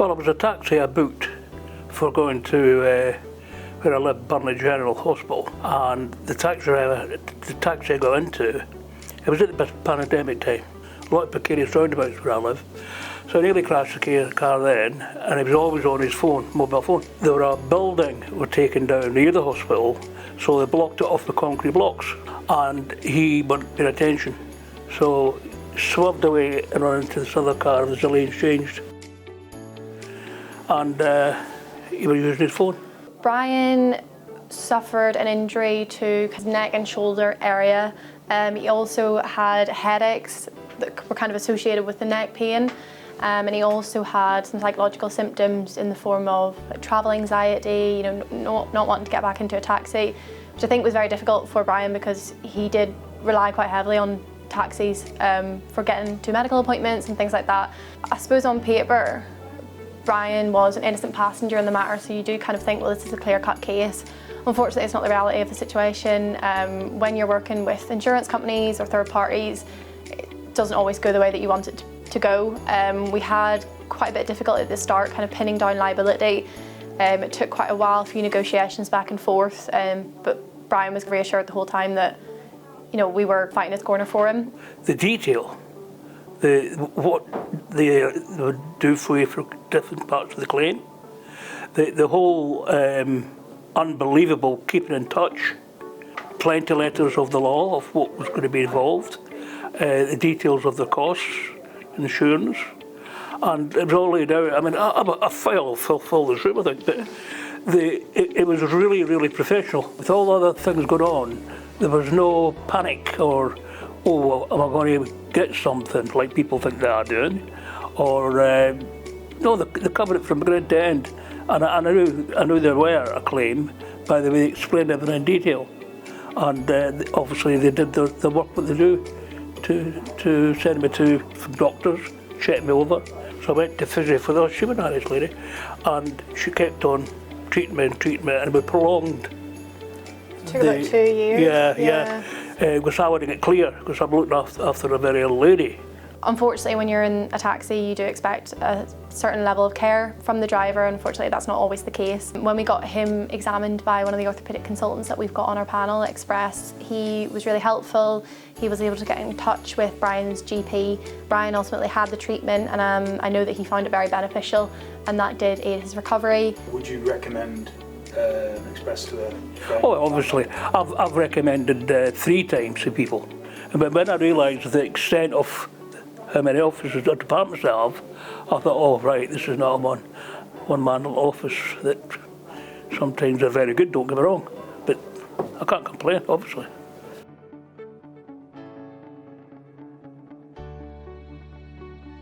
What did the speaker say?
Well, it was a taxi I booked for going to where I live, Burnley General Hospital, and the taxi I got into, it was at the pandemic time. A lot of precarious roundabouts where I live. So I nearly crashed the car then, and he was always on his phone, mobile phone. There were a building were taken down near the hospital, so they blocked it off the concrete blocks, and he wasn't paying attention. So swerved away and ran into this other car, the lanes changed. And he was using his phone. Brian suffered an injury to his neck and shoulder area. He also had headaches that were kind of associated with the neck pain. And he also had some psychological symptoms in the form of travel anxiety, not wanting to get back into a taxi, which I think was very difficult for Brian because he did rely quite heavily on taxis for getting to medical appointments and things like that. I suppose on paper, Brian was an innocent passenger in the matter, so you do kind of think, well, this is a clear-cut case. Unfortunately, it's not the reality of the situation. When you're working with insurance companies or third parties, it doesn't always go the way that you want it to go. We had quite a bit of difficulty at the start, kind of pinning down liability. It took quite a while, a few negotiations back and forth, but Brian was reassured the whole time that, we were fighting his corner for him. The detail, what they would do for you for different parts of the claim, the whole unbelievable keeping in touch, plenty letters of the law of what was going to be involved, the details of the costs, insurance, and it was all laid out. I mean, a file full this room, I think, but it was really, really professional. With all other things going on, there was no panic or, oh, am I going to get something like people think they are doing, or no, they covered it from beginning to end, and I knew there were a claim by the way they explained everything in detail, and obviously they did the work that they do to send me to some doctors, check me over. So I went to physio for the she was an Irish lady, and she kept on treating me, and we prolonged. It took about 2 years. Yeah. Because I wouldn't get clear, because I'm looking after a very ill lady. Unfortunately, when you're in a taxi, you do expect a certain level of care from the driver. Unfortunately, that's not always the case. When we got him examined by one of the orthopaedic consultants that we've got on our panel, Express, he was really helpful. He was able to get in touch with Brian's GP. Brian ultimately had the treatment, and I know that he found it very beneficial, and that did aid his recovery. Would you recommend Express to a friend? Oh, obviously. I've recommended 3 times to people. But when I realised the extent of how many offices or departments they have, I thought, oh right, this is not a one-man office that sometimes are very good, don't get me wrong, but I can't complain, obviously.